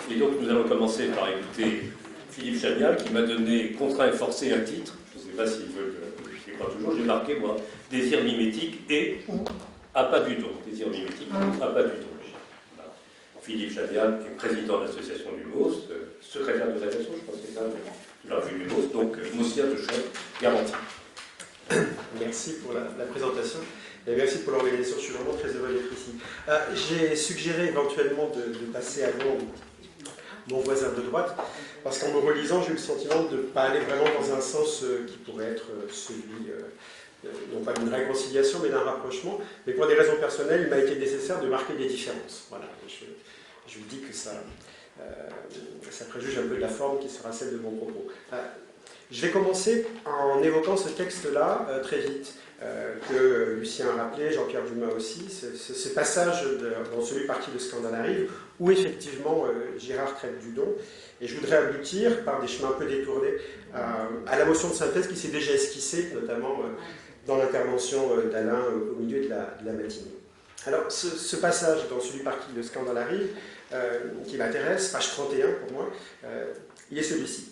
Et donc nous allons commencer par écouter Philippe Chagnal qui m'a donné contraint et forcé un titre. Je ne sais pas s'il veut que je l'écris toujours. J'ai marqué, moi, désir mimétique et ou appât du don. Désir mimétique ou appât du don. Voilà. Philippe Chagnal est président de l'association du MOS, secrétaire de rédaction, je pense que c'est ça, de la revue du MOS, donc Mossia de choix garanti. Merci pour la présentation et merci pour l'organisation. Je suis vraiment très heureux d'être ici. J'ai suggéré éventuellement de passer avant mon voisin de droite parce qu'en me relisant, j'ai eu le sentiment de ne pas aller vraiment dans un sens qui pourrait être celui, non pas d'une réconciliation, mais d'un rapprochement. Mais pour des raisons personnelles, il m'a été nécessaire de marquer des différences. Voilà. Je vous dis que ça préjuge un peu de la forme qui sera celle de mon propos. Je vais commencer en évoquant ce texte-là très vite, que Lucien a rappelé, Jean-Pierre Dumas aussi, ce passage dans celui parti de Scandale arrive, où effectivement Girard traite du don, et je voudrais aboutir, par des chemins un peu détournés, à la motion de synthèse qui s'est déjà esquissée, notamment dans l'intervention d'Alain au milieu de la matinée. Alors, ce passage dans celui parti de Scandale arrive, qui m'intéresse, page 31 pour moi, il est celui-ci.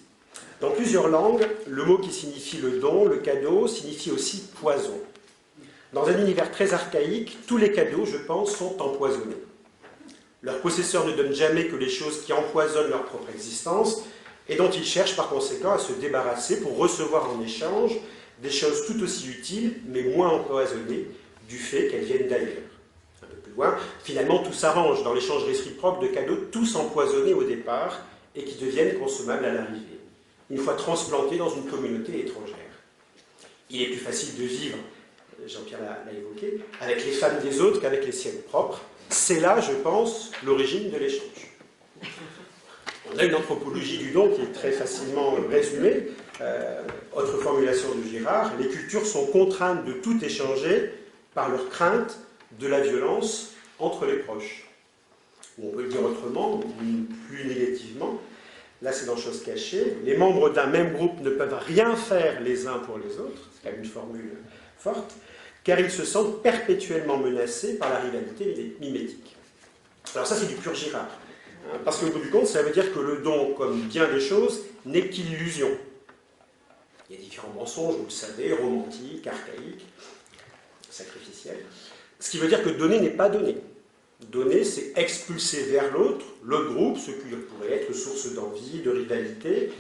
Dans plusieurs langues, le mot qui signifie le don, le cadeau, signifie aussi poison. Dans un univers très archaïque, tous les cadeaux, je pense, sont empoisonnés. Leurs possesseurs ne donnent jamais que les choses qui empoisonnent leur propre existence et dont ils cherchent par conséquent à se débarrasser pour recevoir en échange des choses tout aussi utiles, mais moins empoisonnées, du fait qu'elles viennent d'ailleurs. Un peu plus loin, finalement, tout s'arrange dans l'échange réciproque de cadeaux tous empoisonnés au départ et qui deviennent consommables à l'arrivée, une fois transplantés dans une communauté étrangère. Il est plus facile de vivre, Jean-Pierre l'a évoqué, avec les femmes des autres qu'avec les siennes propres. C'est là, je pense, l'origine de l'échange. On a une anthropologie du don qui est très facilement résumée. Autre formulation de Girard, les cultures sont contraintes de tout échanger par leur crainte de la violence entre les proches. Ou on peut le dire autrement, plus négativement. Là, c'est dans Chose cachée. Les membres d'un même groupe ne peuvent rien faire les uns pour les autres, c'est quand même une formule forte, car ils se sentent perpétuellement menacés par la rivalité mimétique. Alors ça, c'est du pur Girard. Parce qu'au bout du compte, ça veut dire que le don, comme bien des choses, n'est qu'illusion. Il y a différents mensonges, vous le savez, romantiques, archaïques, sacrificiels. Ce qui veut dire que donner n'est pas donner. Donner, c'est expulser vers l'autre, le groupe, ce qui pourrait être source d'envie, de rivalité.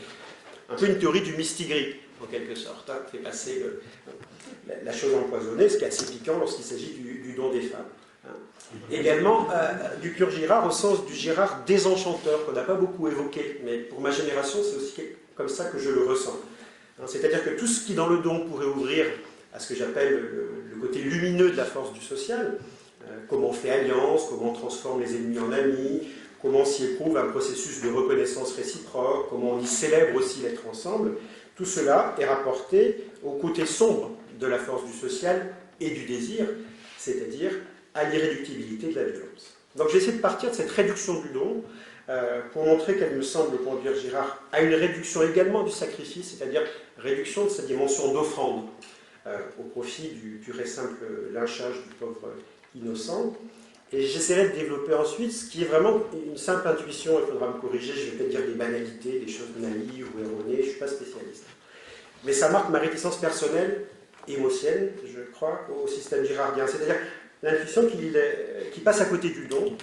Un peu une théorie du mistigris, en quelque sorte, qui fait passer la chose empoisonnée, ce qui est assez piquant lorsqu'il s'agit du don des femmes. Également, du pur Girard, au sens du Girard désenchanteur, qu'on n'a pas beaucoup évoqué, mais pour ma génération, c'est aussi comme ça que je le ressens. C'est-à-dire que tout ce qui, dans le don, pourrait ouvrir à ce que j'appelle le côté lumineux de la force du social, comment on fait alliance, comment on transforme les ennemis en amis, comment on s'y éprouve un processus de reconnaissance réciproque, comment on y célèbre aussi l'être ensemble, tout cela est rapporté au côté sombre de la force du social et du désir, c'est-à-dire à l'irréductibilité de la violence. Donc j'ai essayé de partir de cette réduction du don pour montrer qu'elle me semble conduire Girard à une réduction également du sacrifice, c'est-à-dire réduction de sa dimension d'offrande au profit du pur et simple lynchage du pauvre innocent. Et j'essaierai de développer ensuite ce qui est vraiment une simple intuition, il faudra me corriger, je vais peut-être dire des banalités, des choses naïves ou erronées, je ne suis pas spécialiste. Mais ça marque ma réticence personnelle, émotionnelle, je crois, au système girardien, c'est-à-dire l'intuition qui passe à côté du don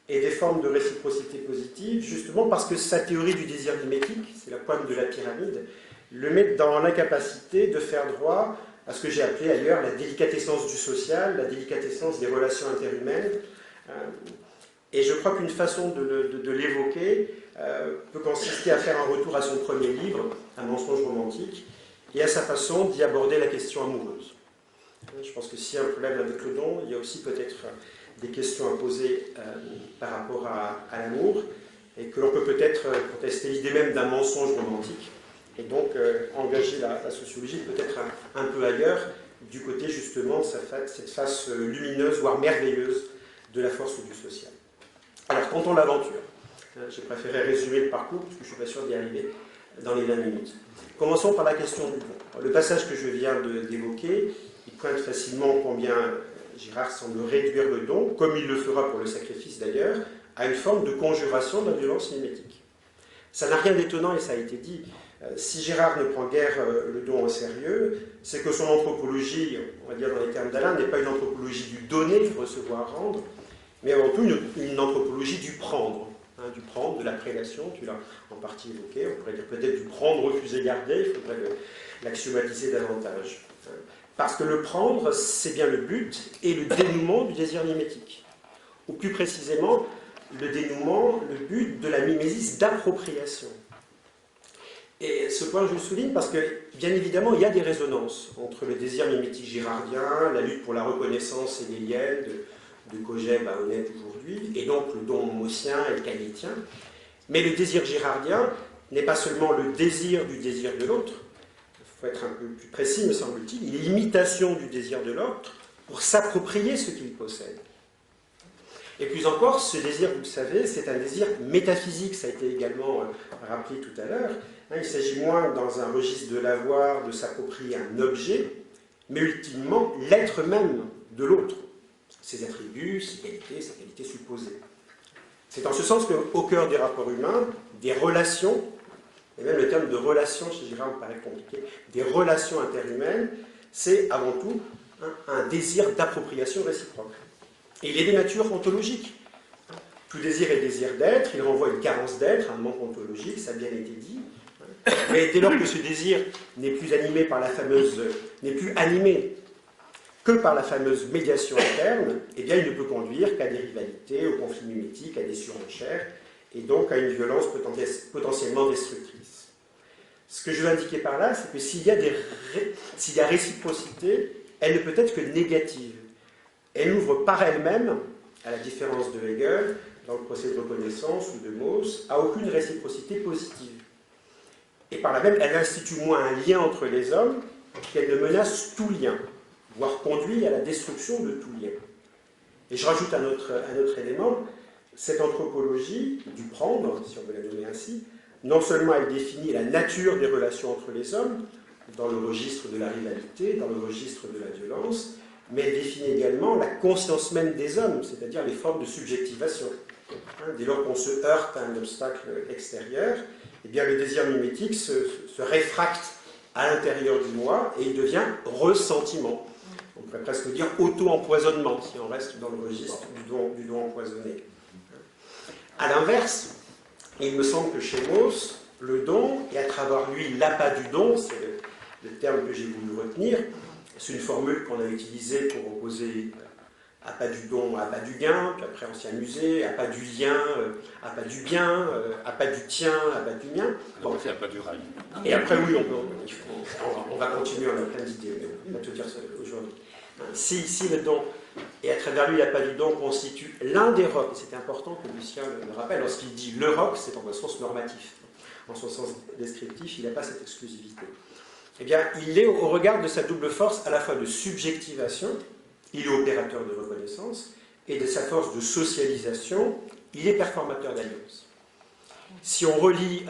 et des formes de réciprocité positive, justement parce que sa théorie du désir mimétique, c'est la pointe de la pyramide, le met dans l'incapacité de faire droit à ce que j'ai appelé ailleurs la délicatessence du social, la délicatessence des relations interhumaines. Et je crois qu'une façon de l'évoquer peut consister à faire un retour à son premier livre, Un mensonge romantique, et à sa façon d'y aborder la question amoureuse. Je pense que s'il y a un problème avec le don, il y a aussi peut-être des questions à poser par rapport à l'amour, et que l'on peut peut-être contester l'idée même d'un mensonge romantique, et donc engager la sociologie peut-être un peu ailleurs, du côté justement de cette face lumineuse, voire merveilleuse, de la force du social. Alors, comptons l'aventure. J'ai préféré résumer le parcours, parce que je ne suis pas sûr d'y arriver dans les 20 minutes. Commençons par la question du don. Le passage que je viens d'évoquer, il pointe facilement combien Girard semble réduire le don, comme il le fera pour le sacrifice d'ailleurs, à une forme de conjuration de la violence mimétique. Ça n'a rien d'étonnant, et ça a été dit. Si Girard ne prend guère le don au sérieux, c'est que son anthropologie, on va dire dans les termes d'Alain, n'est pas une anthropologie du donner, du recevoir, rendre, mais avant tout une anthropologie du prendre. Du prendre, de la prédation, tu l'as en partie évoqué, on pourrait dire peut-être du prendre, refuser, garder, il faudrait l'axiomatiser davantage. Parce que le prendre, c'est bien le but et le dénouement du désir mimétique. Ou plus précisément, le dénouement, le but de la mimésis d'appropriation. Et ce point, je le souligne parce que, bien évidemment, il y a des résonances entre le désir mimétique girardien, la lutte pour la reconnaissance hégélienne de Kojève à Honnête aujourd'hui, et donc le don maussien et le canétien. Mais le désir girardien n'est pas seulement le désir du désir de l'autre, il faut être un peu plus précis, me semble-t-il, il est l'imitation du désir de l'autre pour s'approprier ce qu'il possède. Et plus encore, ce désir, vous le savez, c'est un désir métaphysique, ça a été également rappelé tout à l'heure. Il s'agit moins dans un registre de l'avoir, de s'approprier un objet, mais ultimement l'être même de l'autre, ses attributs, ses qualités supposées. C'est en ce sens qu'au cœur des rapports humains, des relations, et même le terme de relation chez Girard me paraît compliqué, des relations interhumaines, c'est avant tout un désir d'appropriation réciproque. Et il est des natures ontologiques. Tout désir est désir d'être, il renvoie une carence d'être, un manque ontologique, ça a bien été dit. Mais dès lors que ce désir n'est plus animé par n'est plus animé que par la fameuse médiation interne, eh bien il ne peut conduire qu'à des rivalités, aux conflits mimétiques, à des surenchères, et donc à une violence potentiellement destructrice. Ce que je veux indiquer par là, c'est que s'il y a réciprocité, elle ne peut être que négative. Elle ouvre par elle-même, à la différence de Hegel, dans le procès de reconnaissance ou de Mauss, à aucune réciprocité positive. Et par là même, elle institue moins un lien entre les hommes qu'elle ne menace tout lien, voire conduit à la destruction de tout lien. Et je rajoute un autre élément, cette anthropologie du prendre, si on veut la nommer ainsi, non seulement elle définit la nature des relations entre les hommes, dans le registre de la rivalité, dans le registre de la violence, mais elle définit également la conscience même des hommes, c'est-à-dire les formes de subjectivation. Dès lors qu'on se heurte à un obstacle extérieur, eh bien le désir mimétique se réfracte à l'intérieur du moi et il devient ressentiment. On pourrait presque dire auto-empoisonnement, si on reste dans le registre du don empoisonné. A l'inverse, il me semble que chez Mauss, le don, et à travers lui l'appât du don, c'est le terme que j'ai voulu retenir, c'est une formule qu'on a utilisée pour opposer appât du don, appât du gain, puis après on s'y amusait, appât du lien, appât du bien, appât du tien, appât du mien. Bon, c'est appât du rail. Et après, oui, on va continuer, on a plein d'idées, mais on va te dire ça aujourd'hui. Si le don, et à travers lui l'appât du don, constitue l'un des rocs, et c'est important que Lucien le rappelle, lorsqu'il dit le roc, c'est en son sens normatif. En son sens descriptif, il n'a pas cette exclusivité. Eh bien, il est au regard de sa double force à la fois de subjectivation, il est opérateur de reconnaissance, et de sa force de socialisation, il est performateur d'alliance. Si on relit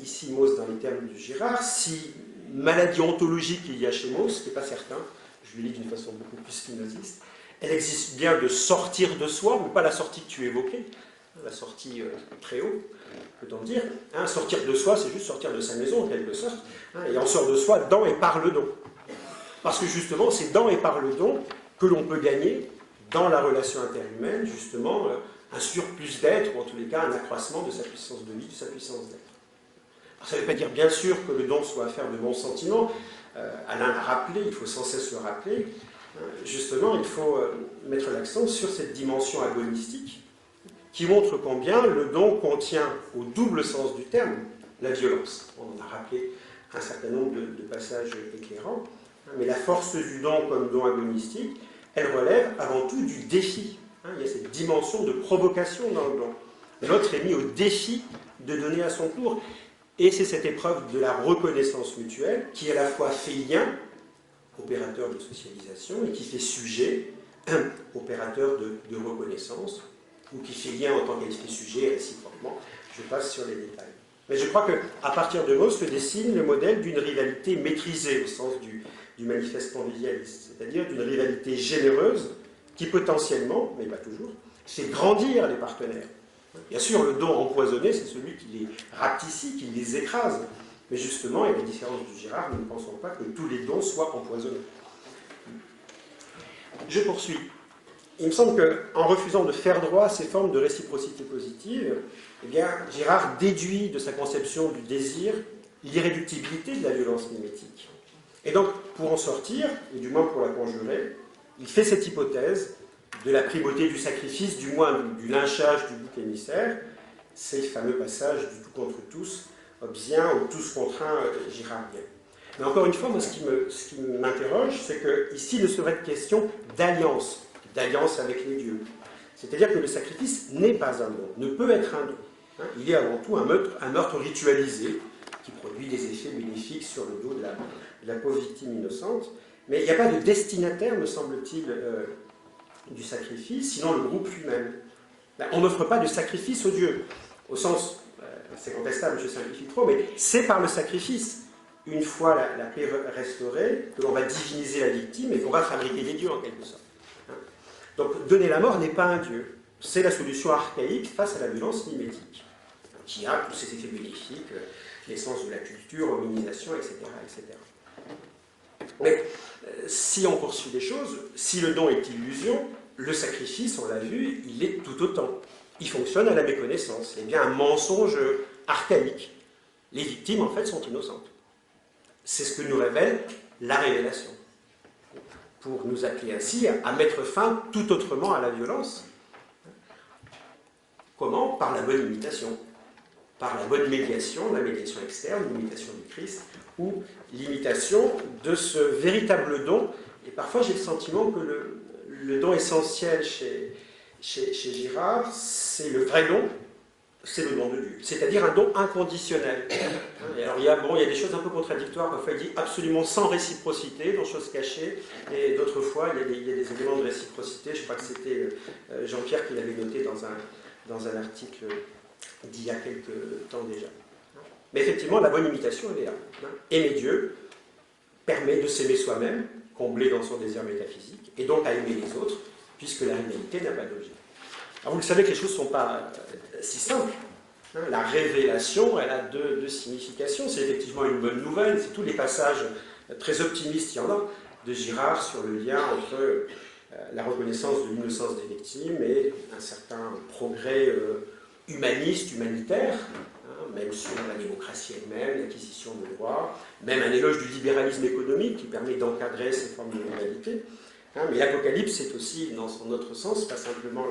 ici Mauss dans les termes de Girard, si maladie ontologique il y a chez Mauss, ce qui n'est pas certain, je le lis d'une façon beaucoup plus spinoziste, elle existe bien de sortir de soi, mais pas la sortie que tu évoquais, la sortie très haut, peut-on dire. Sortir de soi, c'est juste sortir de sa maison en quelque sorte, et on sort de soi dans et par le don. Parce que justement, c'est dans et par le don que l'on peut gagner dans la relation interhumaine, justement, un surplus d'être, ou en tous les cas un accroissement de sa puissance de vie, de sa puissance d'être. Alors ça ne veut pas dire bien sûr que le don soit affaire de bons sentiments. Alain l'a rappelé, il faut sans cesse le rappeler. Justement, il faut mettre l'accent sur cette dimension agonistique qui montre combien le don contient, au double sens du terme, la violence. On en a rappelé un certain nombre de passages éclairants, mais la force du don comme don agonistique, elle relève avant tout du défi. Il y a cette dimension de provocation dans le don. L'autre est mis au défi de donner à son tour. Et c'est cette épreuve de la reconnaissance mutuelle qui à la fois fait lien, opérateur de socialisation, et qui fait sujet, opérateur de reconnaissance, ou qui fait lien en tant qu'elle fait sujet réciproquement. Je passe sur les détails. Mais je crois qu'à partir de Mauss se dessine le modèle d'une rivalité maîtrisée au sens du manifeste convivialiste, c'est-à-dire d'une rivalité généreuse qui potentiellement, mais pas toujours, c'est grandir les partenaires. Bien sûr, le don empoisonné, c'est celui qui les rapetissit, qui les écrase. Mais justement, et à la différence de Girard, nous ne pensons pas que tous les dons soient empoisonnés. Je poursuis. Il me semble qu'en refusant de faire droit à ces formes de réciprocité positive, eh bien, Girard déduit de sa conception du désir l'irréductibilité de la violence mimétique. Et donc, pour en sortir, et du moins pour la conjurer, il fait cette hypothèse de la primauté du sacrifice, du moins du lynchage du bouc émissaire, c'est le fameux passage du tout contre tous, hobbesien, ou tous contraints girardien. Mais encore une fois, moi, ce qui m'interroge, c'est qu'ici, il ne serait de question d'alliance avec les dieux. C'est-à-dire que le sacrifice n'est pas un don, ne peut être un don. Hein, il est avant tout un meurtre ritualisé, qui produit des effets bénéfiques sur le dos de la pauvre victime innocente. Mais il n'y a pas de destinataire, me semble-t-il, du sacrifice, sinon le groupe lui-même. On n'offre pas de sacrifice aux dieux, au sens, c'est contestable, je simplifie trop, mais c'est par le sacrifice, une fois la paix restaurée, que l'on va diviniser la victime et qu'on va fabriquer des dieux en quelque sorte. Donc donner la mort n'est pas un dieu, c'est la solution archaïque face à la violence mimétique, qui a tous ses effets bénéfiques, l'essence de la culture, hominisation, etc. etc. Mais si on poursuit les choses, si le don est illusion, le sacrifice, on l'a vu, il est tout autant. Il fonctionne à la méconnaissance. C'est bien un mensonge archaïque. Les victimes, en fait, sont innocentes. C'est ce que nous révèle la révélation. Pour nous appeler ainsi à mettre fin tout autrement à la violence. Comment? Par la bonne imitation. Par la bonne médiation, la médiation externe, l'imitation du Christ, ou l'imitation de ce véritable don. Et parfois, j'ai le sentiment que le don essentiel chez Girard, c'est le vrai don, c'est le don de Dieu. C'est-à-dire un don inconditionnel. Et alors, il y a des choses un peu contradictoires. Parfois, il dit absolument sans réciprocité, dans Choses cachées. Et d'autres fois, il y a des éléments de réciprocité. Je crois que c'était Jean-Pierre qui l'avait noté dans un article d'il y a quelques temps déjà. Mais effectivement, la bonne imitation, elle est là. Aimer Dieu permet de s'aimer soi-même, comblé dans son désir métaphysique, et donc à aimer les autres, puisque la réalité n'a pas d'objet. Alors vous le savez que les choses ne sont pas si simples. La révélation, elle a deux significations. C'est effectivement une bonne nouvelle. C'est tous les passages très optimistes, il y en a, de Girard sur le lien entre la reconnaissance de l'innocence des victimes et un certain progrès humaniste, humanitaire, même sur la démocratie elle-même, l'acquisition de droits, même un éloge du libéralisme économique qui permet d'encadrer ces formes de l'humanité. Mais l'Apocalypse, c'est aussi, dans son autre sens, pas simplement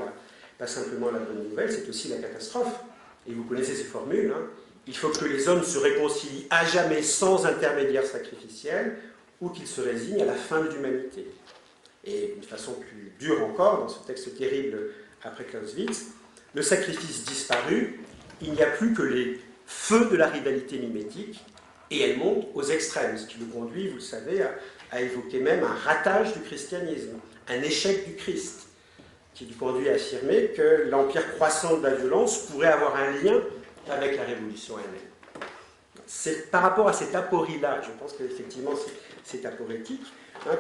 la bonne nouvelle, c'est aussi la catastrophe. Et vous connaissez ces formules. Il faut que les hommes se réconcilient à jamais sans intermédiaire sacrificiel, ou qu'ils se résignent à la fin de l'humanité. Et d'une façon plus dure encore, dans ce texte terrible après Clausewitz, le sacrifice disparu, il n'y a plus que les feux de la rivalité mimétique, et elle monte aux extrêmes, ce qui nous conduit, vous le savez, à évoquer même un ratage du christianisme, un échec du Christ, qui nous conduit à affirmer que l'empire croissant de la violence pourrait avoir un lien avec la révolution elle-même. C'est par rapport à cette aporie-là, je pense qu'effectivement c'est aporétique,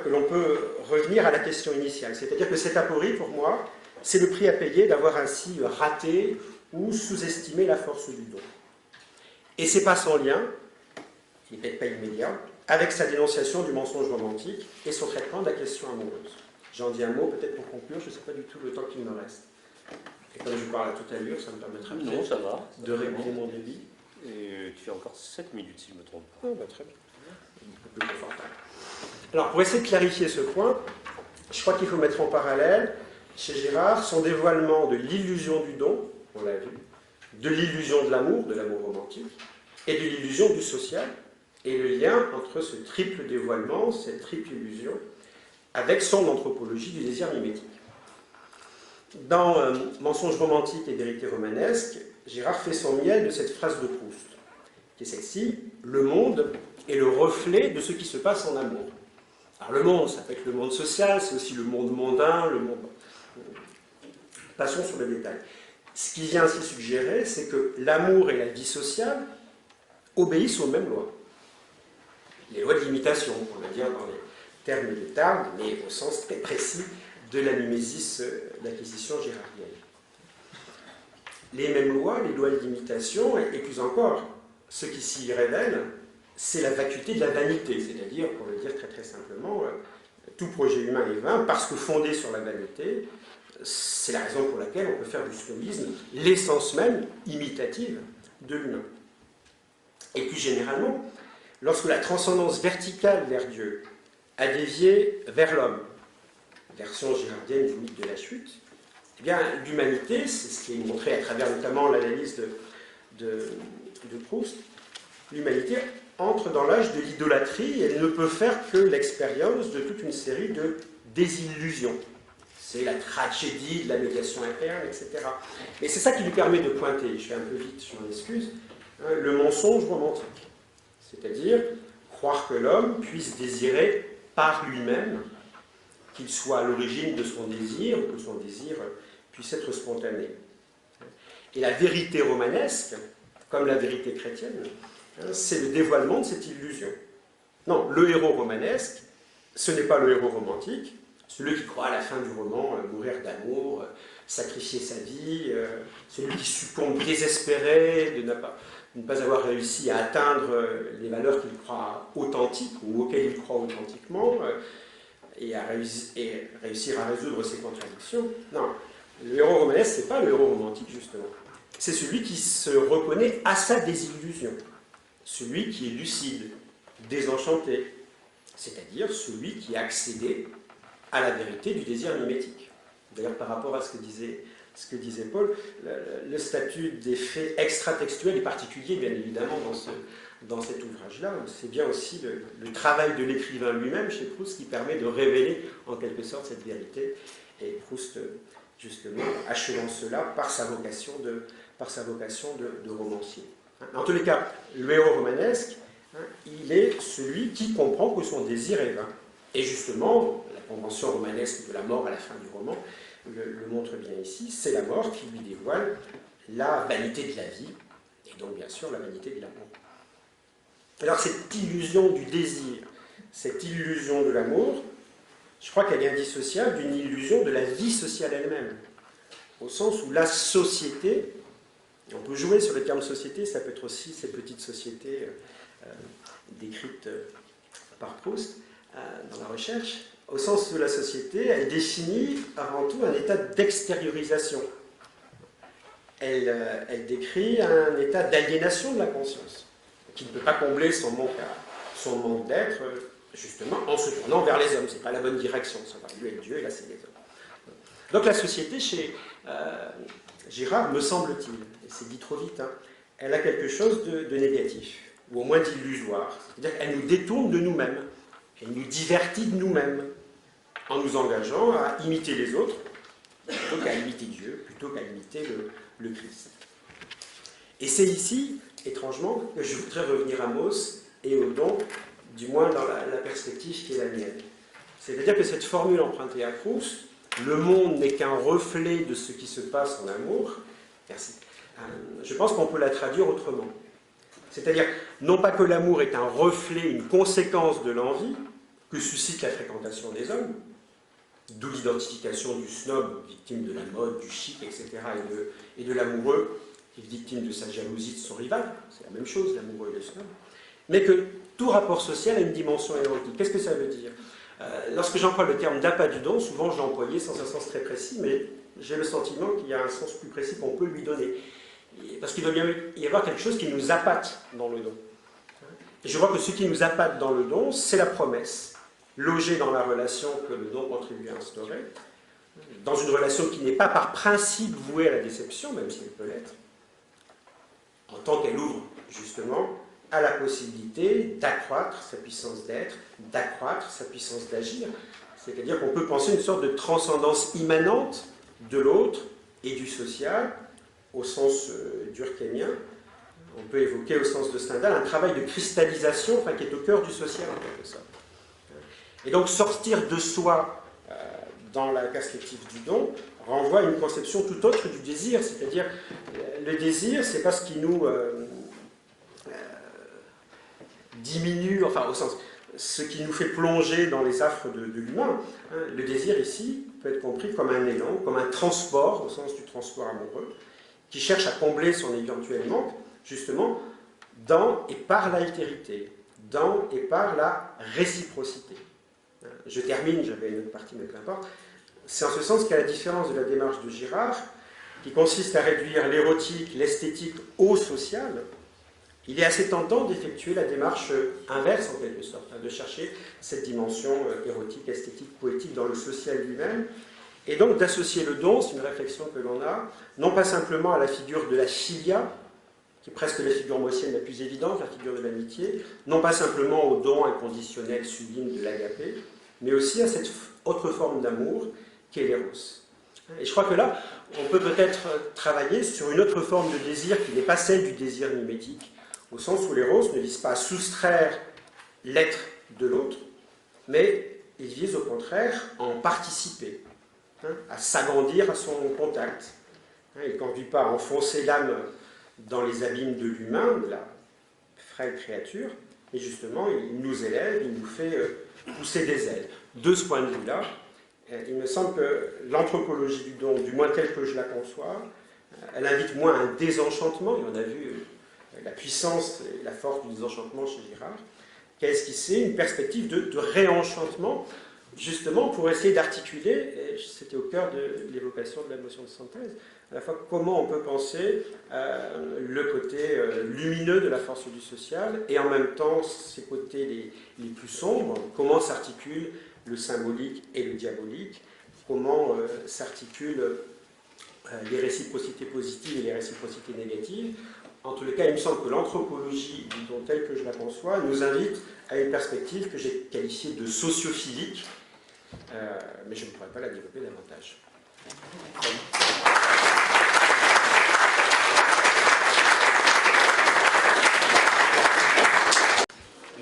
que l'on peut revenir à la question initiale. C'est-à-dire que cette aporie, pour moi, c'est le prix à payer d'avoir ainsi raté ou sous-estimé la force du don. Et c'est pas sans lien, qui n'est peut-être pas immédiat, avec sa dénonciation du mensonge romantique et son traitement de la question amoureuse. J'en dis un mot peut-être pour conclure, je ne sais pas du tout le temps qu'il me reste. Et comme je parle à toute allure, ça me permettra de réguler mon débit. Et tu fais encore 7 minutes si je ne me trompe pas. Très bien. Un peu plus confortable. Alors pour essayer de clarifier ce point, je crois qu'il faut mettre en parallèle, chez Girard, son dévoilement de l'illusion du don, on l'a vu, de l'illusion de l'amour romantique, et de l'illusion du social, et le lien entre ce triple dévoilement, cette triple illusion, avec son anthropologie du désir mimétique. Dans Mensonge romantique et vérité romanesque, Girard fait son miel de cette phrase de Proust, qui est celle-ci: le monde est le reflet de ce qui se passe en amour. Alors le monde, ça peut être le monde social, c'est aussi le monde mondain, le monde... Passons sur le détail. Ce qui vient ainsi suggérer, c'est que l'amour et la vie sociale obéissent aux mêmes lois. Les lois de l'imitation, on va dire dans les termes de Tarde, mais au sens très précis de la mimésis d'acquisition girardienne. Les mêmes lois, les lois de l'imitation, et plus encore, ce qui s'y révèle, c'est la vacuité de la vanité, c'est-à-dire, pour le dire très très simplement, tout projet humain est vain parce que fondé sur la vanité, c'est la raison pour laquelle on peut faire du stoïsme l'essence même imitative de l'humain. Et plus généralement, lorsque la transcendance verticale vers Dieu a dévié vers l'homme, version girardienne du mythe de la chute, eh bien, l'humanité, c'est ce qui est montré à travers notamment l'analyse de Proust, l'humanité entre dans l'âge de l'idolâtrie et elle ne peut faire que l'expérience de toute une série de désillusions. C'est la tragédie de la médiation interne, etc. Et c'est ça qui lui permet de pointer, je fais un peu vite, je m'en excuse, hein, le mensonge romantique. C'est-à-dire croire que l'homme puisse désirer par lui-même, qu'il soit à l'origine de son désir, ou que son désir puisse être spontané. Et la vérité romanesque, comme la vérité chrétienne, c'est le dévoilement de cette illusion. Non, le héros romanesque, ce n'est pas le héros romantique, celui qui croit à la fin du roman mourir d'amour, sacrifier sa vie, celui qui succombe désespéré de ne pas avoir réussi à atteindre les valeurs qu'il croit authentiques ou auxquelles il croit authentiquement et réussir à résoudre ses contradictions. Non, le héros romanesque, ce n'est pas le héros romantique justement. C'est celui qui se reconnaît à sa désillusion, celui qui est lucide, désenchanté, c'est-à-dire celui qui a accédé à la vérité du désir mimétique. D'ailleurs, par rapport à ce que disait Paul, le statut des faits extratextuels est particulier, bien évidemment, dans cet ouvrage-là. C'est bien aussi le travail de l'écrivain lui-même, chez Proust, qui permet de révéler, en quelque sorte, cette vérité. Et Proust, justement, achevant cela par sa vocation de romancier. En tous les cas, le héros romanesque, il est celui qui comprend que son désir est vain. Et justement, la convention romanesque de la mort à la fin du roman le montre bien ici, c'est la mort qui lui dévoile la vanité de la vie, et donc bien sûr la vanité de l'amour. Alors cette illusion du désir, cette illusion de l'amour, je crois qu'elle est indissociable d'une illusion de la vie sociale elle-même, au sens où la société, on peut jouer sur le terme société, ça peut être aussi ces petites sociétés décrites par Proust dans la recherche, au sens où la société, elle définit avant tout un état d'extériorisation. Elle décrit un état d'aliénation de la conscience, qui ne peut pas combler son manque d'être, justement, en se tournant vers les hommes. Ce n'est pas la bonne direction, ça va mieux être Dieu, et là c'est les hommes. Donc la société, chez Girard, me semble-t-il, et c'est dit trop vite, elle a quelque chose de négatif, ou au moins d'illusoire. C'est-à-dire qu'elle nous détourne de nous-mêmes, elle nous divertit de nous-mêmes, en nous engageant à imiter les autres, plutôt qu'à imiter Dieu, plutôt qu'à imiter le Christ. Et c'est ici, étrangement, que je voudrais revenir à Mauss et au don, du moins dans la perspective qui est la mienne. C'est-à-dire que cette formule empruntée à Proust, le monde n'est qu'un reflet de ce qui se passe en amour, merci, je pense qu'on peut la traduire autrement. C'est-à-dire, non pas que l'amour est un reflet, une conséquence de l'envie que suscite la fréquentation des hommes, d'où l'identification du snob, victime de la mode, du chic, etc., et de l'amoureux, qui est victime de sa jalousie de son rival, c'est la même chose, l'amoureux et le snob, mais que tout rapport social a une dimension érotique. Qu'est-ce que ça veut dire ? Lorsque j'emploie le terme d'appât du don, souvent je l'ai employé sans un sens très précis, mais j'ai le sentiment qu'il y a un sens plus précis qu'on peut lui donner. Parce qu'il doit bien y avoir quelque chose qui nous appâte dans le don. Et je vois que ce qui nous appâte dans le don, c'est la promesse, logée dans la relation que le don contribue à instaurer, dans une relation qui n'est pas par principe vouée à la déception, même si elle peut l'être, en tant qu'elle ouvre justement à la possibilité d'accroître sa puissance d'être, d'accroître sa puissance d'agir. C'est-à-dire qu'on peut penser une sorte de transcendance immanente de l'autre et du social, au sens durkheimien. On peut évoquer au sens de Stendhal un travail de cristallisation, enfin, qui est au cœur du social en quelque sorte. Et donc sortir de soi dans la perspective du don renvoie à une conception tout autre du désir, c'est-à-dire le désir, c'est pas ce qui nous ce qui nous fait plonger dans les affres de l'humain. Le désir ici, peut être compris comme un élan, comme un transport, au sens du transport amoureux, qui cherche à combler son éventuel manque, justement, dans et par l'altérité, dans et par la réciprocité. Je termine, j'avais une autre partie, mais peu importe. C'est en ce sens qu'à la différence de la démarche de Girard, qui consiste à réduire l'érotique, l'esthétique au social, il est assez tentant d'effectuer la démarche inverse, en quelque sorte, de chercher cette dimension érotique, esthétique, poétique dans le social lui-même, et donc d'associer le don, c'est une réflexion que l'on a, non pas simplement à la figure de la filia, qui est presque la figure motienne la plus évidente, la figure de l'amitié, non pas simplement au don inconditionnel sublime de l'agapé, mais aussi à cette autre forme d'amour qu'est l'éros. Et je crois que là, on peut peut-être travailler sur une autre forme de désir qui n'est pas celle du désir mimétique, au sens où l'éros ne vise pas à soustraire l'être de l'autre, mais il vise au contraire à en participer, à s'agrandir à son contact. Il ne conduit pas à enfoncer l'âme dans les abîmes de l'humain, de la frêle créature, mais justement, il nous élève, il nous fait pousser des ailes. De ce point de vue-là, il me semble que l'anthropologie du don, du moins telle que je la conçois, elle invite moins à un désenchantement, et on a vu la puissance et la force du désenchantement chez Girard, qu'à esquisser une perspective de réenchantement, justement pour essayer d'articuler, et c'était au cœur de l'évocation de la notion de synthèse, à la fois comment on peut penser le côté lumineux de la force du social, et en même temps ses côtés les plus sombres, comment s'articule le symbolique et le diabolique, comment s'articulent les réciprocités positives et les réciprocités négatives. En tous les cas, il me semble que l'anthropologie, telle que je la conçois, nous invite à une perspective que j'ai qualifiée de sociophilique, mais je ne pourrais pas la développer davantage.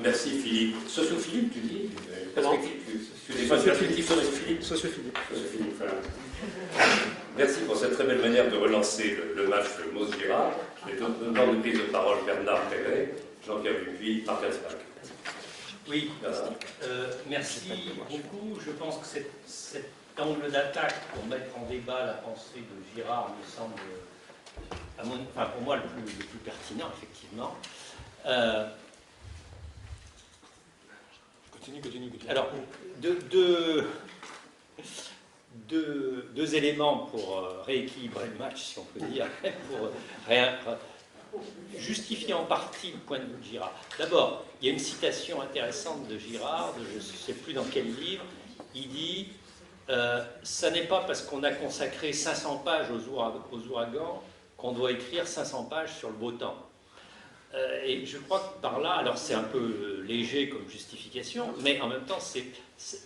Merci Philippe. Sociophilippe, tu dis tu défends une perspective sociophilippe. Voilà. Merci pour cette très belle manière de relancer le match de Mose Girard. Je vais donner une prise de parole Bernard Perret, Jean-Pierre Dupuis, Marc Alsbach. Oui, merci beaucoup. Je pense que cet angle d'attaque pour mettre en débat la pensée de Girard me semble, pour moi, le plus pertinent, effectivement. Continue. Alors, deux éléments pour rééquilibrer le match, si on peut dire, pour justifier en partie le point de vue de Girard. D'abord, il y a une citation intéressante de Girard, je ne sais plus dans quel livre, il dit « Ça n'est pas parce qu'on a consacré 500 pages aux ouragans qu'on doit écrire 500 pages sur le beau temps. » Et je crois que par là, alors c'est un peu léger comme justification, mais en même temps,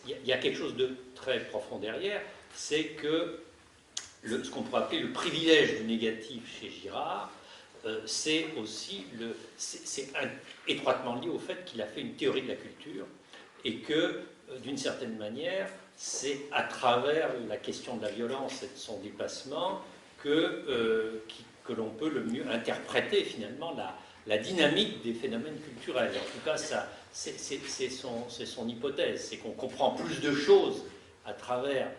il y a quelque chose de très profond derrière, c'est que ce qu'on pourrait appeler le privilège du négatif chez Girard, c'est aussi étroitement lié au fait qu'il a fait une théorie de la culture et que, d'une certaine manière, c'est à travers la question de la violence et de son déplacement que l'on peut le mieux interpréter finalement la dynamique des phénomènes culturels. En tout cas, c'est son hypothèse, c'est qu'on comprend plus de choses à travers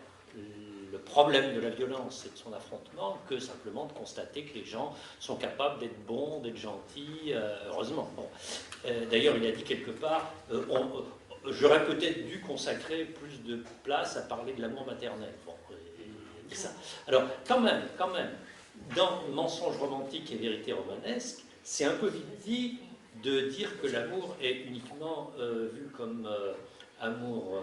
le problème de la violence et de son affrontement que simplement de constater que les gens sont capables d'être bons, d'être gentils, heureusement. Bon. D'ailleurs, il a dit quelque part, j'aurais peut-être dû consacrer plus de place à parler de l'amour maternel. Bon, il dit ça. Alors, quand même, dans Mensonge romantique et vérité romanesque, c'est un peu vite dit de dire que l'amour est uniquement vu comme amour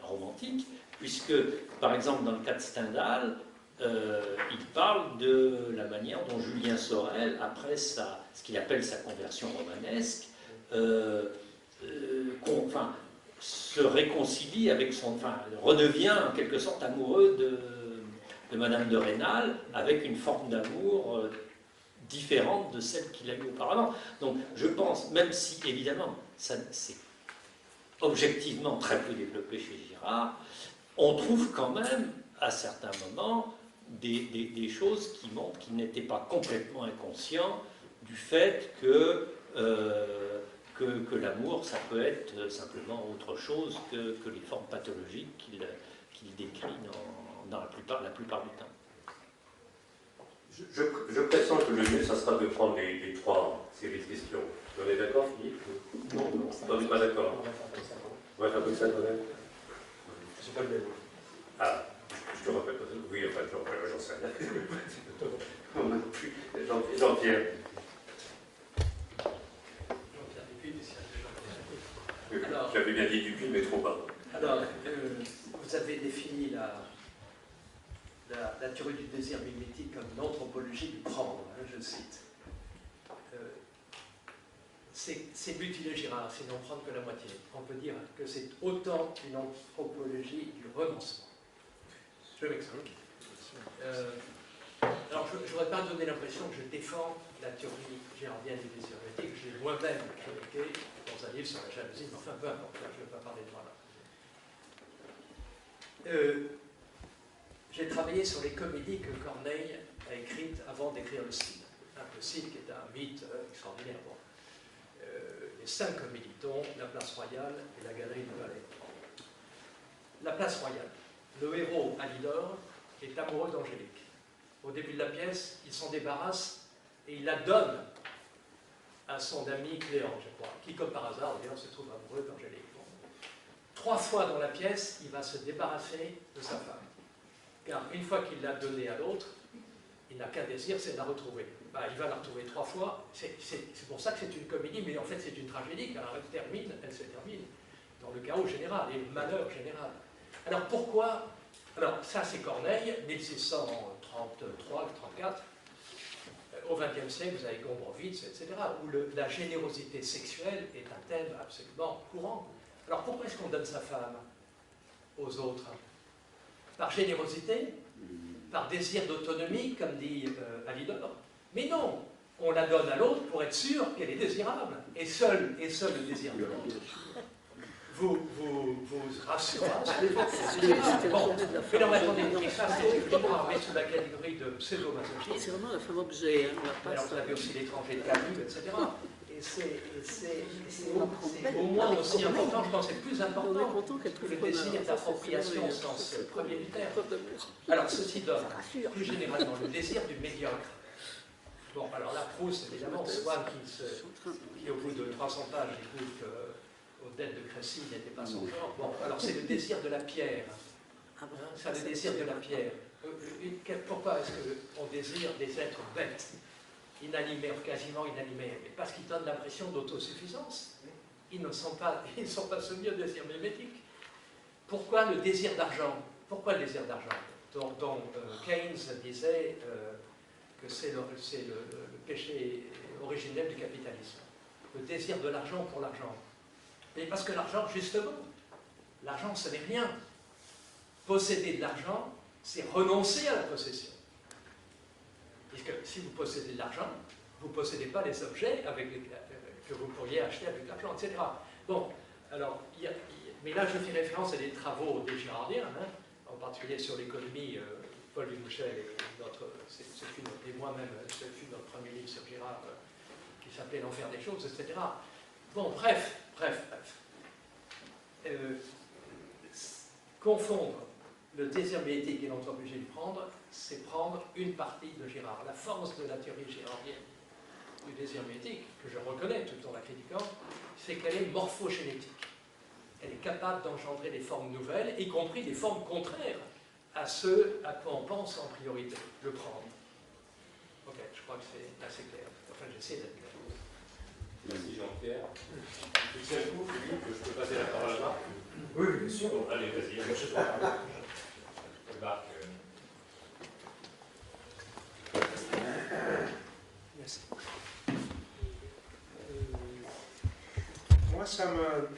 romantique, puisque, par exemple, dans le cas de Stendhal, il parle de la manière dont Julien Sorel, après ce qu'il appelle sa conversion romanesque, se réconcilie avec redevient en quelque sorte amoureux de Madame de Rênal, avec une forme d'amour différente de celle qu'il a eue auparavant. Donc je pense, même si évidemment c'est objectivement très peu développé chez Girard, on trouve quand même à certains moments des choses qui montrent qu'il n'était pas complètement inconscient du fait que l'amour, ça peut être simplement autre chose que les formes pathologiques qu'il qu'il décrit dans la plupart du temps. Je pressens que le mieux, ça sera de prendre les 3 séries de questions. Vous êtes d'accord, Philippe? Non, On n'est pas d'accord. On va faire comme ça quand même. Je sais pas le même. Ah, je te rappelle pas. Oui, enfin, j'en sais rien. Non, non plus. Jean-Pierre. J'avais bien dit Dupuis, mais trop bas. Alors, vous avez défini la théorie du désir mimétique comme une anthropologie du prendre, hein, je cite. C'est mutilé Girard, c'est n'en prendre que la moitié. On peut dire que c'est autant une anthropologie du renoncement. Je m'explique. Alors, je ne voudrais pas donner l'impression que je défends la théorie girardienne du désir mimétique. Je l'ai moi-même critiqué dans un livre sur la jalousie, mais enfin, peu importe, je ne vais pas parler de moi là. J'ai travaillé sur les comédies que Corneille a écrites avant d'écrire le Cid. Le Cid qui est un mythe extraordinaire. Bon. Les 5 comédies, dont La Place Royale et La Galerie du Valais. La Place Royale. Le héros, Alidor, est amoureux d'Angélique. Au début de la pièce, il s'en débarrasse et il la donne à son ami Cléant, je crois, qui, comme par hasard, d'ailleurs, se trouve amoureux d'Angélique. Bon. 3 fois dans la pièce, il va se débarrasser de sa femme. Car une fois qu'il l'a donnée à l'autre, il n'a qu'un désir, c'est de la retrouver. Ben, il va la retrouver 3 fois. C'est pour ça que c'est une comédie, mais en fait c'est une tragédie, car elle se termine dans le chaos général et le malheur général. Alors pourquoi? Alors ça c'est Corneille, 1633-34. Au XXe siècle, vous avez Gombrowicz, etc., où la générosité sexuelle est un thème absolument courant. Alors pourquoi est-ce qu'on donne sa femme aux autres? Par générosité? Par désir d'autonomie, comme dit Alidor? Mais non, on la donne à l'autre pour être sûr qu'elle est désirable. Et seul le désir de l'autre vous rassurera. Bon, mais non, attendez, et ça, c'est évidemment met sous la catégorie de pseudo-masochisme. C'est vraiment la femme objet. Alors, vous avez aussi l'étranger de Camus, etc. Et c'est au moins aussi important, je pense que c'est plus important que le désir d'appropriation au sens premier du terme. Alors, ceci donne, plus généralement, le désir du médiocre. Bon, alors là, Proust, évidemment, Swann qui au bout de 300 pages, découvre qu'aux dettes de Crécy n'était pas son genre. Bon, alors c'est le désir de la pierre. Hein, c'est le désir de la pierre. Pourquoi est-ce qu'on désire des êtres bêtes, inanimés, quasiment inanimés? Mais parce qu'ils donnent l'impression d'autosuffisance. Ils ne sont pas soumis au désir mimétique. Pourquoi le désir d'argent? Pourquoi le désir d'argent dont Keynes disait que c'est le péché originel du capitalisme. Le désir de l'argent pour l'argent. Et parce que l'argent, justement, l'argent, ce n'est rien. Posséder de l'argent, c'est renoncer à la possession. Puisque si vous possédez de l'argent, vous ne possédez pas les objets que vous pourriez acheter avec l'argent, etc. Bon, alors, mais là, je fais référence à des travaux des Girardiens, hein, en particulier sur l'économie. Paul Dumouchel et moi-même, ce fut notre premier livre sur Girard qui s'appelait L'enfer des choses, etc. Bon, bref. Confondre le désir mimétique et l'anthropologie de prendre, c'est prendre une partie de Girard. La force de la théorie girardienne du désir mimétique, que je reconnais tout en la critiquant, c'est qu'elle est morphogénétique. Elle est capable d'engendrer des formes nouvelles, y compris des formes contraires à ce à quoi on pense en priorité, le prendre. Ok, je crois que c'est assez clair. Enfin, j'essaie d'être clair. Merci Jean-Pierre. Tu sais un coup, Philippe, je peux passer la parole à Marc? Oui, bien sûr. Bon, allez, vas-y. Marc. Merci.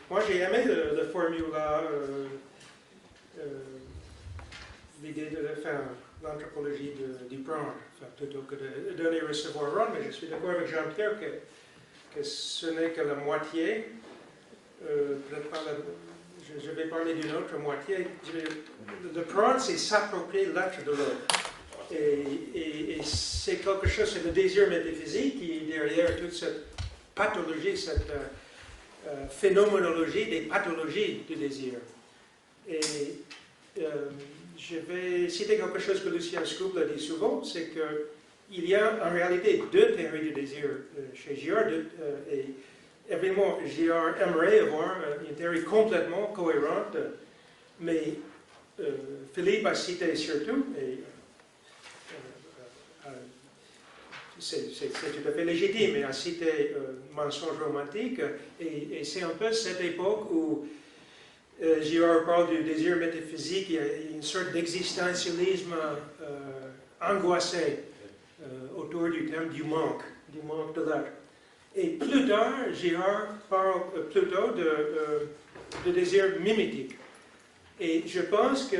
Moi, j'ai aimé le formula, l'idée de faire l'anthropologie du prendre, plutôt que de donner, recevoir, rendre, mais je suis d'accord avec Jean-Pierre que ce n'est que la moitié, peut-être pas je vais parler d'une autre moitié. Le prendre, c'est s'approprier l'être de l'autre. Et c'est quelque chose, c'est le désir métaphysique qui est derrière toute cette pathologie, cette phénoménologie des pathologies du désir. Et je vais citer quelque chose que Lucien Scoop a dit souvent, c'est qu'il y a en réalité deux théories du désir chez Girard, et évidemment Girard aimerait avoir une théorie complètement cohérente, mais Philippe a cité surtout, et c'est tout à fait légitime, mais a cité mensonge romantique, et c'est un peu cette époque où Girard parle du désir métaphysique, il y a une sorte d'existentialisme angoissé autour du thème du manque de l'être. Et plus tard, Girard parle plutôt de désir mimétique. Et je pense que,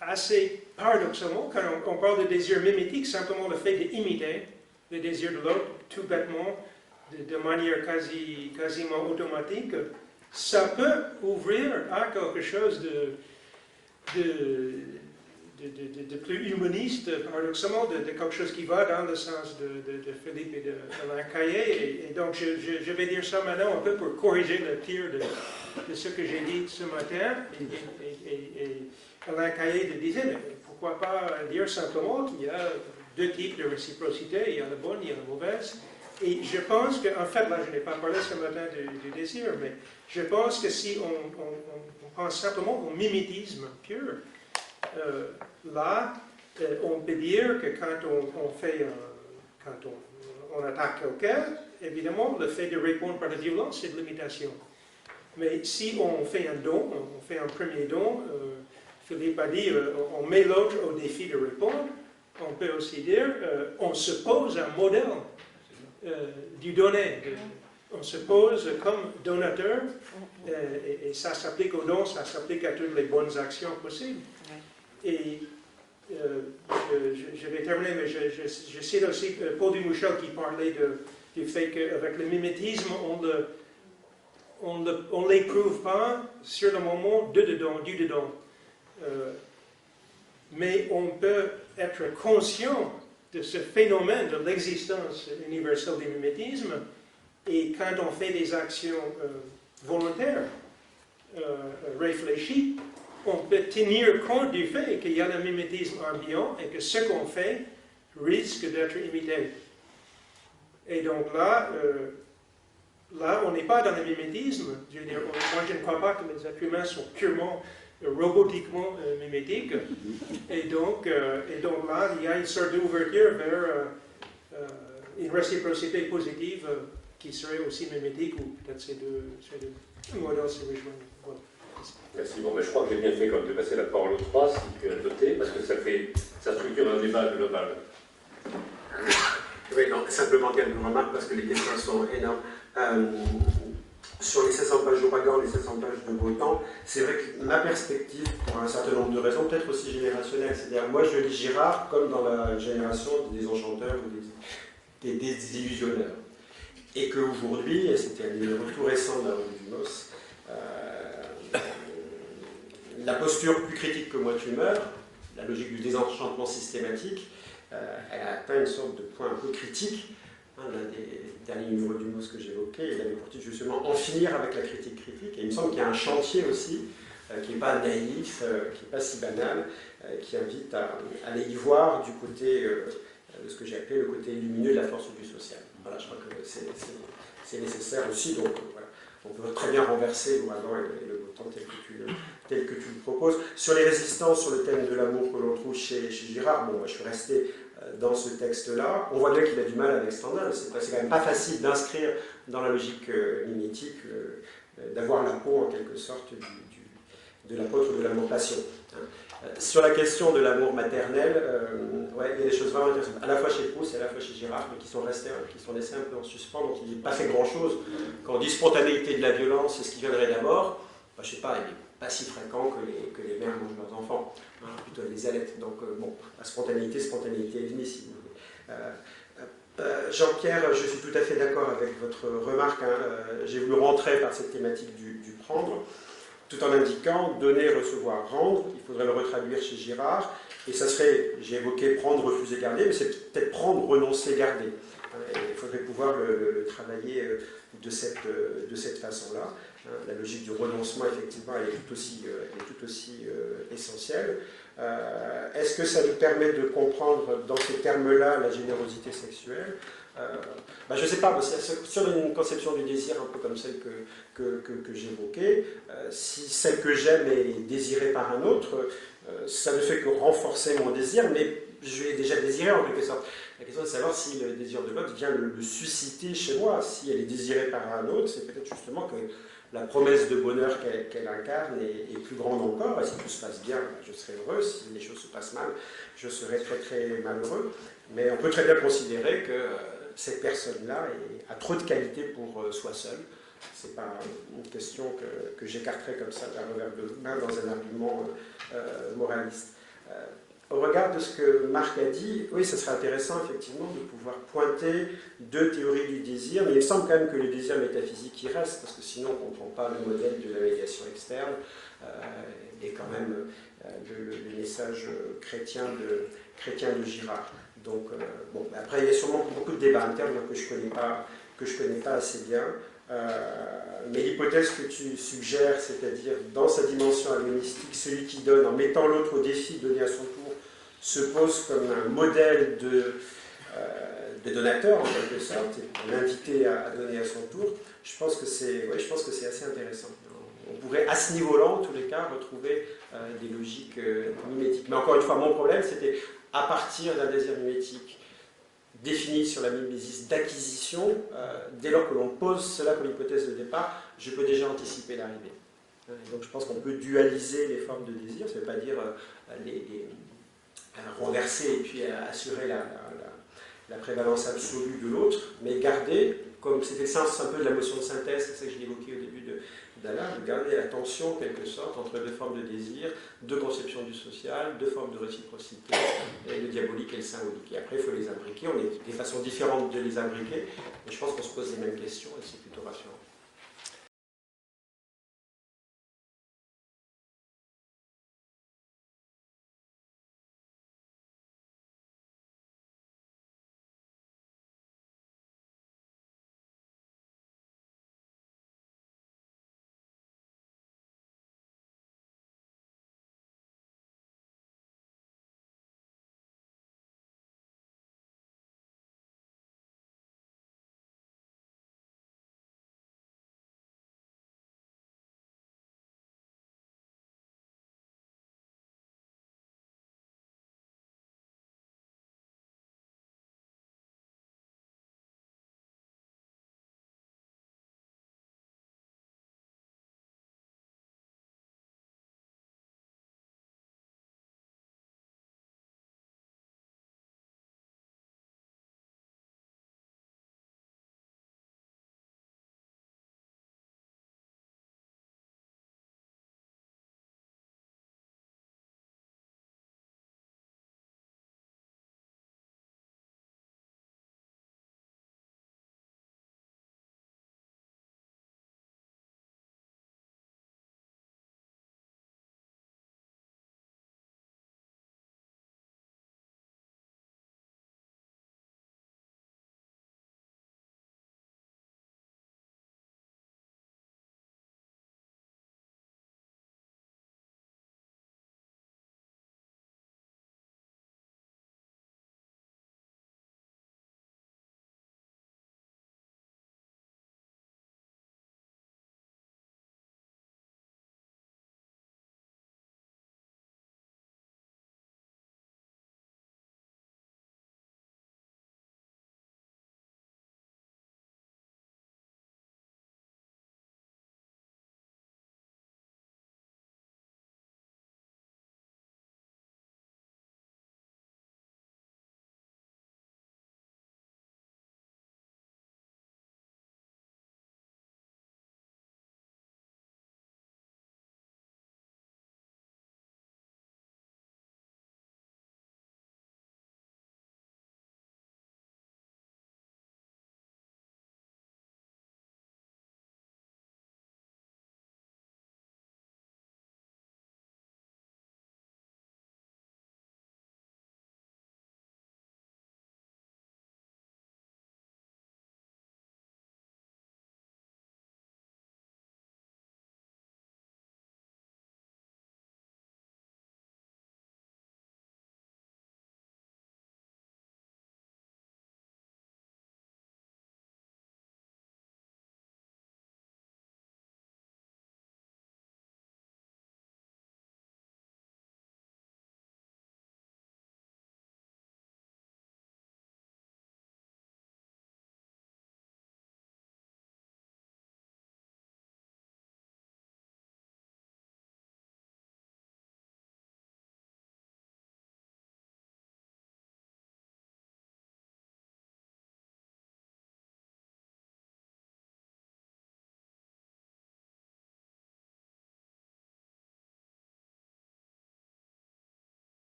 assez paradoxalement, quand on parle de désir mimétique, simplement le fait d'imiter le désir de l'autre, tout bêtement, de manière quasiment automatique, ça peut ouvrir à quelque chose de plus humaniste, paradoxalement, de quelque chose qui va dans le sens de Philippe et d'Alain Caillé. Et donc, je vais dire ça maintenant un peu pour corriger le tir de ce que j'ai dit ce matin. Et Alain Caillé disait, mais pourquoi pas dire simplement qu'il y a deux types de réciprocité, il y a la bonne, il y a la mauvaise. Et je pense qu'en fait, là je n'ai pas parlé ce matin du désir, mais je pense que si on pense simplement au mimétisme pur, là, on peut dire que quand on attaque quelqu'un, évidemment, le fait de répondre par la violence, c'est de l'imitation. Mais si on fait un don, on fait un premier don, Philippe a dit, on met l'autre au défi de répondre, on peut aussi dire, on se pose un modèle du donné. On se pose comme donateur, et ça s'applique au don, ça s'applique à toutes les bonnes actions possibles. Et je vais terminer, mais je cite aussi Paul Dumouchel qui parlait du fait qu'avec le mimétisme, on ne l'éprouve pas sur le moment du dedans. Mais on peut être conscient de ce phénomène de l'existence universelle du mimétisme, et quand on fait des actions volontaires, réfléchies, on peut tenir compte du fait qu'il y a le mimétisme ambiant et que ce qu'on fait risque d'être imité. Et donc là, on n'est pas dans le mimétisme. Je veux dire, moi, je ne crois pas que les êtres humains sont purement robotiquement mimétiques. Et donc là, il y a une sorte d'ouverture vers une réciprocité positive qui serait aussi mimétique, ou peut-être ces deux modèles se rejoignent. Voilà. Merci. Bon, mais je crois que j'ai bien fait comme de passer la parole aux trois, si tu as noté, parce que ça structure un débat global. Oui, non, simplement quelques remarques, parce que les questions sont énormes. Sur les 500 pages d'Ouragan, les 500 pages de Beau-Temps, c'est vrai que ma perspective, pour un certain nombre de raisons, peut-être aussi générationnelle, c'est-à-dire moi je lis Girard comme dans la génération des enchanteurs ou des désillusionneurs. Et qu'aujourd'hui, et c'était un retour récent de la revue du MOS, la posture plus critique que moi tu meurs, la logique du désenchantement systématique, elle a atteint une sorte de point un peu critique. L'un des derniers numéros du MOS que j'évoquais, il avait pour titre justement en finir avec la critique critique. Et il me semble qu'il y a un chantier aussi qui n'est pas naïf, qui n'est pas si banal, qui invite à aller y voir du côté de ce que j'ai appelé le côté lumineux de la force du social. Voilà, je crois que c'est nécessaire aussi. Donc voilà, on peut très bien renverser l'ouragan et le beau temps tel que tu le proposes. Sur les résistances, sur le thème de l'amour que l'on trouve chez Girard, bon, moi, je suis resté dans ce texte-là. On voit bien qu'il a du mal avec Stendhal. C'est quand même pas facile d'inscrire dans la logique mimétique, d'avoir la peau en quelque sorte de l'apôtre de l'amour-passion. Sur la question de l'amour maternel, ouais, il y a des choses vraiment intéressantes, à la fois chez Proust et à la fois chez Girard, mais qui sont laissées un peu en suspens, donc il n'est pas fait grand-chose. Quand on dit spontanéité de la violence, c'est ce qui viendrait d'abord, bah, je ne sais pas, il n'est pas si fréquent que les mères mangent leurs enfants, hein, plutôt les allaitent. Donc bon, la spontanéité est admise, si vous voulez. Jean-Pierre, je suis tout à fait d'accord avec votre remarque, hein, j'ai voulu rentrer par cette thématique du prendre, tout en indiquant donner, recevoir, rendre. Il faudrait le retraduire chez Girard. Et ça serait, j'ai évoqué prendre, refuser, garder, mais c'est peut-être prendre, renoncer, garder. Il faudrait pouvoir le travailler de cette façon-là. La logique du renoncement, effectivement, elle est tout aussi essentielle. Est-ce que ça nous permet de comprendre dans ces termes-là la générosité sexuelle? Je ne sais pas, sur une conception du désir un peu comme celle que j'évoquais, si celle que j'aime est désirée par un autre, ça ne fait que renforcer mon désir, mais je l'ai déjà désiré en quelque sorte. La question est de savoir si le désir de l'autre vient le susciter chez moi. Si elle est désirée par un autre, c'est peut-être justement que la promesse de bonheur qu'elle incarne est plus grande encore. Et si tout se passe bien, je serai heureux. Si les choses se passent mal, je serai très très malheureux. Mais on peut très bien considérer que cette personne-là a trop de qualités pour soi seule. Ce n'est pas une question que j'écarterai comme ça d'un revers de main dans un argument moraliste. Au regard de ce que Marc a dit, oui, ce serait intéressant effectivement de pouvoir pointer deux théories du désir, mais il me semble quand même que le désir métaphysique y reste, parce que sinon on ne comprend pas le modèle de la médiation externe et quand même le message chrétien de Girard. Donc, après, il y a sûrement beaucoup de débats internes que je connais pas assez bien. Mais l'hypothèse que tu suggères, c'est-à-dire dans sa dimension agonistique, celui qui donne, en mettant l'autre au défi de donner à son tour, se pose comme un modèle de donateur en quelque sorte, et l'inviter à donner à son tour. Je pense que c'est assez intéressant. On pourrait à ce niveau-là, en tous les cas, retrouver des logiques mimétiques. Mais encore une fois, mon problème, c'était à partir d'un désir mimétique défini sur la mimésis d'acquisition, dès lors que l'on pose cela comme hypothèse de départ, je peux déjà anticiper l'arrivée. Donc je pense qu'on peut dualiser les formes de désir, ça ne veut pas dire les renverser et puis assurer la prévalence absolue de l'autre, mais garder, comme c'était le sens un peu de la motion de synthèse, c'est ça que j'ai évoqué au début d'Alain, de garder la tension en quelque sorte entre deux formes de désir, deux conceptions du social, deux formes de réciprocité, et le diabolique et le symbolique. Et après, il faut les imbriquer, on a des façons différentes de les imbriquer, mais je pense qu'on se pose les mêmes questions et c'est plutôt rassurant.